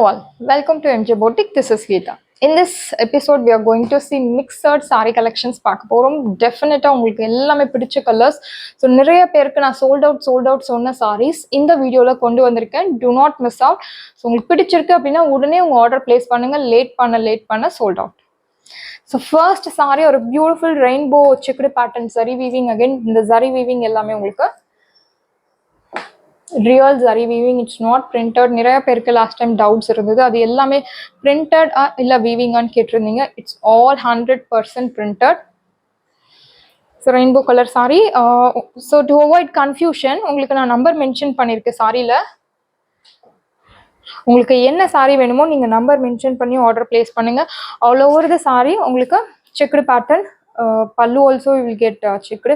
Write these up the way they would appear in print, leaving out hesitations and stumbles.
all, welcome to MJ Boutique. This is Geeta. In this episode, we are going to see mixed saree collections. பார்க்க போறோம். டெஃபினட்டா உங்களுக்கு எல்லாமே பிடிச்ச colours. So நிறைய பேருக்கு நான் சோல்ட் அவுட் சொன்ன சாரீஸ் இந்த வீடியோவில் கொண்டு வந்திருக்கேன். Do not miss out. So உங்களுக்கு பிடிச்சிருக்கு அப்படின்னா உடனே உங்கள் ஆர்டர் பிளேஸ் பண்ணுங்க. லேட் பண்ண sold out. So first sorry ஒரு பியூட்டிஃபுல் ரெயின்போ செக்குடு பேட்டர்ன் சரி வீவிங். அகைன் இந்த சரி வீவிங் எல்லாமே உங்களுக்கு real zari weaving, it's not printed. நிறைய பேருக்கு லாஸ்ட் டைம் டவுட்ஸ் இருந்தது, அது எல்லாமே பிரிண்டட் இல்லை வீவிங்கான்னு கேட்டிருந்தீங்க. It's all 100% printed. So rainbow colour sorry. So to avoid confusion உங்களுக்கு நான் நம்பர் மென்ஷன் பண்ணியிருக்கேன் சாரியில். உங்களுக்கு என்ன சாரி வேணுமோ நீங்கள் நம்பர் மென்ஷன் பண்ணி ஆர்டர் பிளேஸ் பண்ணுங்கள். ஆல் ஓவர் த சாரி உங்களுக்கு checked pattern. Pallu also you will get checked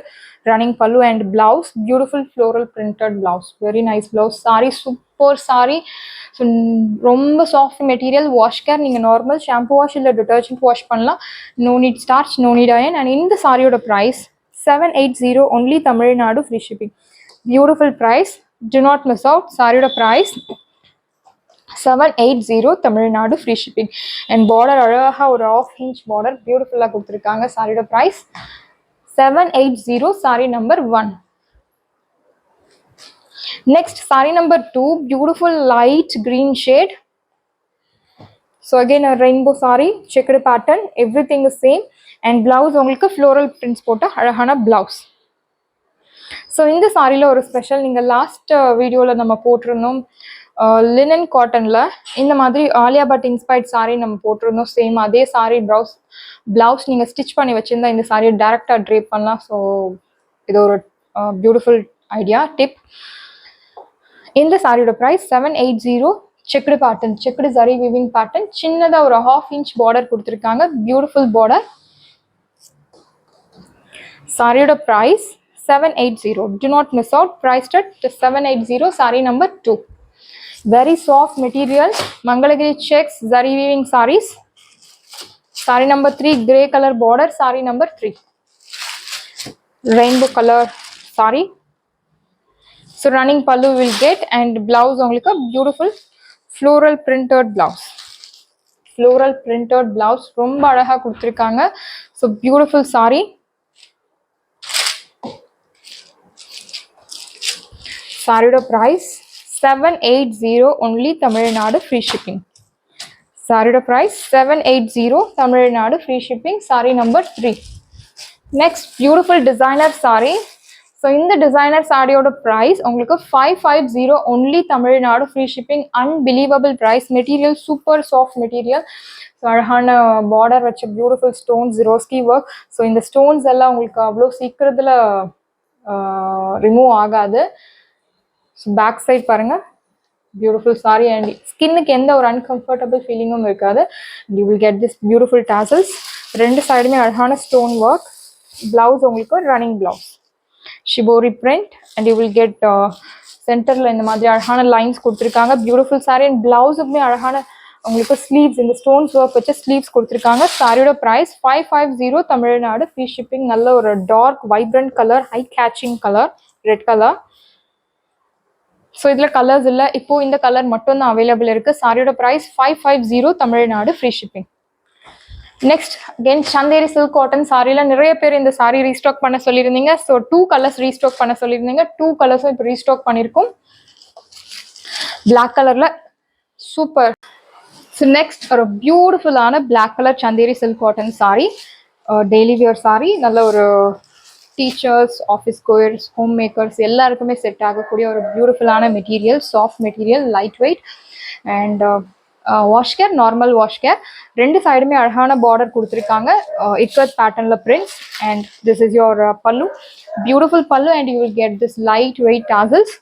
running pallu and blouse, beautiful floral printed blouse, very nice blouse. Saree super saree. So romba soft material. Wash care neenga normal shampoo wash illa detergent wash pannalam. No need starch, no need iron. And in the saree oda price 780 only, Tamil Nadu free shipping. Beautiful price, do not miss out. Saree oda price 780 Tamil Nadu free shipping. And border அழகா ஒரு half inch border பியூட்டிஃபுல்லா கொடுத்துருக்காங்க. சாரியோட price 780. Sari number 1. Next sari number 2, beautiful light green shade. So again rainbow sari, checked pattern, everything is same. And blouse உங்களுக்கு floral prints போட்ட அழகான blouse. So இந்த சாரியில் ஒரு ஸ்பெஷல், நீங்கள் லாஸ்ட் வீடியோவில் நம்ம போட்டிருந்தோம் லினன் காட்டனில் இந்த மாதிரி ஆலியா பட் இன்ஸ்பைர்ட் சாரீ நம்ம போட்டிருந்தோம். சேம் அதே சாரீ பிளவுஸ் நீங்கள் ஸ்டிச் பண்ணி வச்சுருந்தா இந்த சாரியை டேரெக்டாக ட்ரேப் பண்ணலாம். ஸோ இது ஒரு பியூட்டிஃபுல் ஐடியா டிப். இந்த சாரியோட price 780. Checked pattern, checked zari weaving pattern, சின்னதாக ஒரு half inch பார்டர் கொடுத்துருக்காங்க. Beautiful border. சாரியோட price 780. Do not miss out. Priced at 780. Saree number 2. Very soft material, Mangalagiri checks zari weaving sarees. Saree number 3, grey color border. Saree number 3, rainbow color saree. So running pallu will get, and blouse only a beautiful floral printed blouse. Floral printed blouse romba alaga kuduthirukanga. So beautiful saree. Saree price 780 only, Tamil Nadu free shipping. Saree price 780 Tamil Nadu free shipping. Saree number 3. Next beautiful designer saree. So in the designer saree oda price உங்களுக்கு 550 only, Tamil Nadu free shipping. Unbelievable price. Material super soft material. So அழகான border வச்ச beautiful stones, Swarovski work. So இந்த stones எல்லாம் உங்களுக்கு அவ்வளோ சீக்கிரத்துல remove ஆகாது. So back side பாருங்க, பியூட்டிஃபுல் சாரி. அண்ட் ஸ்கின்னுக்கு எந்த ஒரு அன்கம்ஃபர்டபுள் ஃபீலிங்கும் இருக்காது. You will get this beautiful tassels. ரெண்டு சைடுமே அழகான ஸ்டோன் ஒர்க். பிளவுஸ் உங்களுக்கு running blouse, shibori print. And you will get சென்டரில் இந்த மாதிரி அழகான லைன்ஸ் கொடுத்துருக்காங்க. Beautiful sorry. அண்ட் பிளவுஸுக்குமே அழகான உங்களுக்கு ஸ்லீவ்ஸ், இந்த ஸ்டோன்ஸ் ஒர்க் வச்ச ஸ்லீவ்ஸ் கொடுத்துருக்காங்க. சாரியோட ப்ரைஸ் 550 தமிழ்நாடு ஃப்ரீ ஷிப்பிங். நல்ல ஒரு dark vibrant colour, high catching colour, red colour. So இதில் கலர்ஸ் இல்லை, இப்போ இந்த கலர் மட்டும் தான் அவைலபிள் இருக்கு. சாரியோட price 550 Tamil Nadu free shipping. Next again Chanderi silk cotton சாரியில் நிறைய பேர் இந்த சாரி ரீஸ்டாக் பண்ண சொல்லியிருந்தீங்க. ஸோ 2 கலர்ஸ் ரீஸ்டாக் பண்ண சொல்லியிருந்தீங்க. 2 கலர்ஸும் இப்போ ரீஸ்டாக் பண்ணியிருக்கோம். பிளாக் கலரில் சூப்பர். ஸோ நெக்ஸ்ட் ஒரு பியூட்டிஃபுல்லான black colour Chanderi silk cotton sari, daily wear sari. நல்ல ஒரு teachers, office goers, home makers எல்லாருக்குமே செட் ஆகக்கூடிய ஒரு பியூட்டிஃபுல்லான material, soft material, light weight. And wash care, normal wash care. ரெண்டு சைடுமே அழகான பார்டர் கொடுத்துருக்காங்க, இக்கத் பேட்டர்னில் prints. And this is your pallu, beautiful pallu. And you will get this light weight tassels.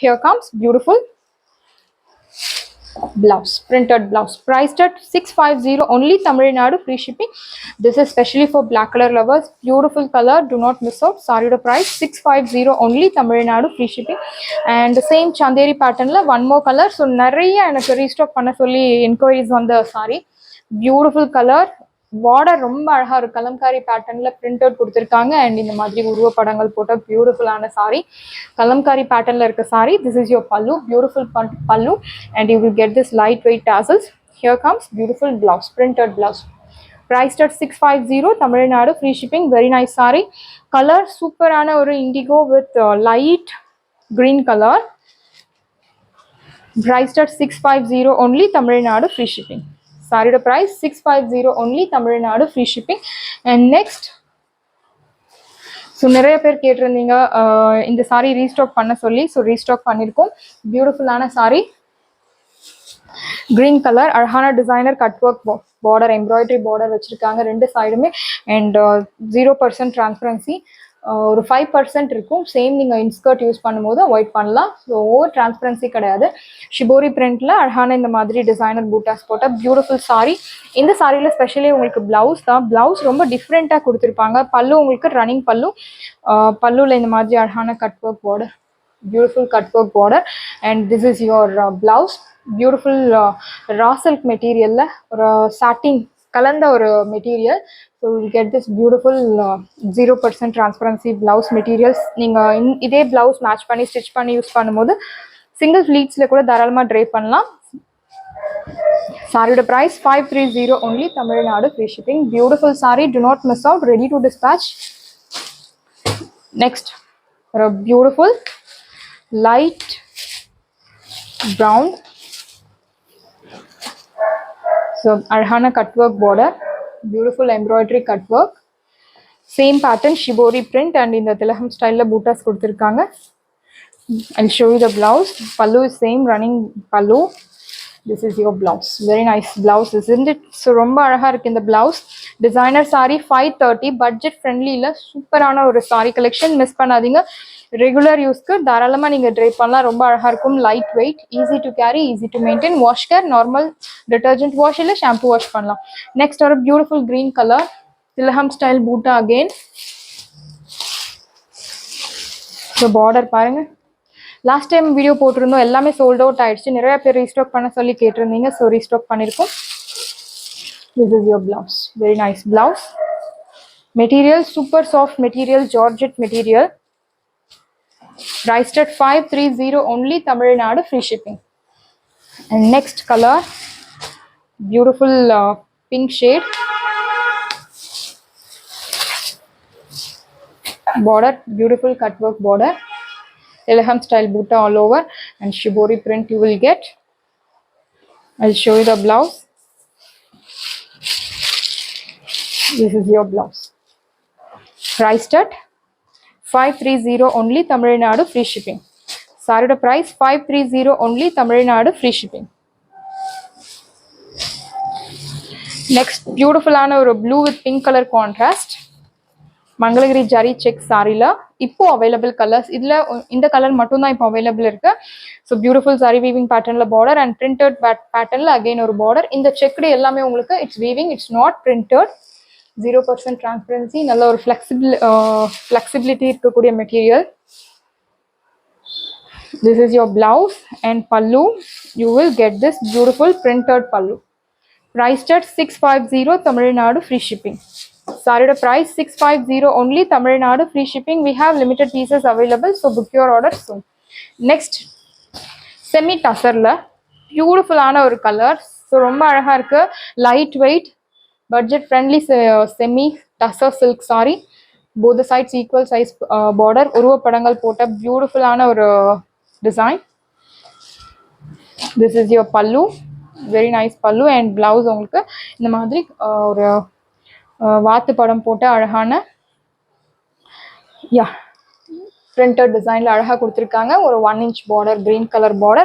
Here comes beautiful blouse, printed blouse, priced at 650 only, Tamil Nadu free shipping. This is specially for black color lovers. Beautiful color, do not miss out. Saree price 650 only, Tamil Nadu free shipping. And the same chanderi pattern la one more color. So நிறைய எனக்கு restock பண்ண சொல்லி enquiries வந்த sorry. Beautiful colour, border ரொம்ப அழகா ஒரு கலம்காரி பேட்டர்ன்ல print out கொடுத்துருக்காங்க அண்ட் இந்த மாதிரி உருவப்படங்கள் போட்ட பியூட்டிஃபுல்லான சாரி. கலம்காரி பேட்டர்ன்ல இருக்க sorry. This is your pallu, beautiful pallu and you will get this light wait tassels. Here comes beautiful blouse, printed blouse. Priced at 650 Tamil Nadu, free shipping. Very nice saree. Color super ana or indigo with light green color. Priced at 650 only Tamil Nadu, free shipping. Saree price 650 only Tamil Nadu, free shipping. And next, so நிறைய பேர் கேட்டிருந்தீங்க இந்த sari restock பண்ண சொல்லி. So restock பண்ணியிருக்கோம். பியூட்டிஃபுல்லான sari, green color, அழகான designer cut work border, embroidery border வச்சுருக்காங்க ரெண்டு சைடுமே அண்ட் 0% டிரான்ஸ்பரன்சி. ஒரு 5% இருக்கும். சேம் நீங்கள் இன்ஸ்கர்ட் யூஸ் பண்ணும்போது அவாய்ட் பண்ணலாம். ஸோ ஓவர் டிரான்ஸ்பரன்சி கிடையாது. ஷிபோரி பிரிண்டில் அழகான இந்த மாதிரி டிசைனர் பூட்டாஸ் போட்ட பியூட்டிஃபுல் சாரீ. இந்த சாரியில் ஸ்பெஷலி உங்களுக்கு ப்ளவுஸ் தான். ப்ளவுஸ் ரொம்ப டிஃப்ரெண்ட்டாக கொடுத்துருப்பாங்க. பல்லு உங்களுக்கு ரன்னிங் பல்லு. பல்லுவில் இந்த மாதிரி அழகான cut work border, beautiful cut work border and this is your blouse. Beautiful raw silk material la or satin kalanda or material. So you get this beautiful 0% transparency blouse materials. Neenga idhe blouse match panni stitch panni use பண்ணும்போது single pleats la kuda தாராளமா drape பண்ணலாம். Saree price 530 only Tamil Nadu, free shipping. Beautiful saree, do not miss out. Ready to dispatch. Next, a beautiful light brown, so arhana cut work border, beautiful embroidery cut work, same pattern shibori print and in the tilaham style la bootas kuduthirukanga. I'll show you the blouse. Pallu is same running pallu. This is your blouse. Very nice blouse, isn't it? So romba alaga irukku in the blouse. Designer saree 530, budget friendly la super ana or saree collection. Miss பண்ணாதீங்க. Regular யூஸ்க்கு தாராளமாக நீங்கள் try பண்ணலாம். ரொம்ப அழகாக இருக்கும். Light weight, easy to carry, easy to maintain. Wash care, normal detergent wash இல்லை shampoo wash பண்ணலாம். நெக்ஸ்ட் ஒரு பியூட்டிஃபுல் க்ரீன் கலர் திலகம் ஸ்டைல் பூட்டா அகெயின். ஸோ பார்டர் பாருங்கள். லாஸ்ட் டைம் வீடியோ போட்டிருந்தோம், எல்லாமே சோல்ட் அவுட் ஆயிடுச்சு. நிறைய பேர் ரீஸ்டாக் பண்ண சொல்லி கேட்டிருந்தீங்க. ஸோ ரீஸ்டாக் பண்ணியிருக்கோம். This is your blouse. Very nice blouse. Material super soft material, georgette material. Priced at 530 only Tamil Nadu, free shipping. And next color, beautiful pink shade. Border, beautiful cut work border. Elegant style butta all over and shibori print you will get. I'll show you the blouse. This is your blouse. Priced at 530 only Tamil Nadu, free shipping. Saree price 530 only Tamil Nadu, free shipping. Next, beautiful ana or blue with pink color contrast. Mangalagiri jari check saree la இப்போ available colors. இதுல இந்த colour மட்டும் தான் இப்போ available இருக்கு. So beautiful saree weaving pattern la border and printed pattern la again ஒரு border. இந்த checked எல்லாமே உங்களுக்கு it's weaving, it's not printed. 0% transparency, நல்ல ஒரு flexibility இருக்கக்கூடிய material. This is your blouse and pallu. You will get this beautiful printed pallu. Priced at 650 Tamil Nadu, free shipping. Saree price 650 only Tamil Nadu, free shipping. We have limited pieces available, so book your order soon. Next, semi tussar la beautiful ana ஒரு colour. So ரொம்ப அழகா இருக்கு. Light weight, budget friendly semi tussar silk saree. Both the sides equal size border. உருவ படங்கள் போட்ட beautiful ஆன ஒரு design. This is your pallu. Very nice pallu and blouse உங்களுக்கு இந்த மாதிரி ஒரு வாத்து படம் போட்ட அழகான printed design la அழகா கொடுத்திருக்காங்க. ஒரு 1 inch border, green color border.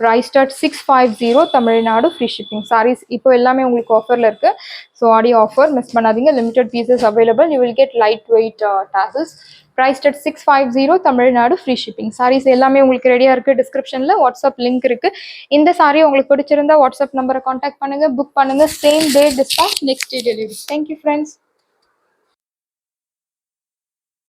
Priced at 650 Tamil Nadu, free shipping. Sarees இப்போ எல்லாமே உங்களுக்கு ஆஃபர்ல இருக்கு. ஸோ ஆடி ஆஃபர் மிஸ் பண்ணாதீங்க. limited pieces available. You will get lightweight tassels. Priced at 650 Tamil Nadu, free shipping. Sarees எல்லாமே உங்களுக்கு ரெடியா இருக்கு. டிஸ்கிரிப்ஷன்ல வாட்ஸ்அப் லிங்க் இருக்கு. இந்த சாரி உங்களுக்கு பிடிச்சிருந்தா வாட்ஸ்அப் நம்பரை கான்டாக்ட் பண்ணுங்க, புக் பண்ணுங்க. Same day discount, next day delivery. Thank you friends.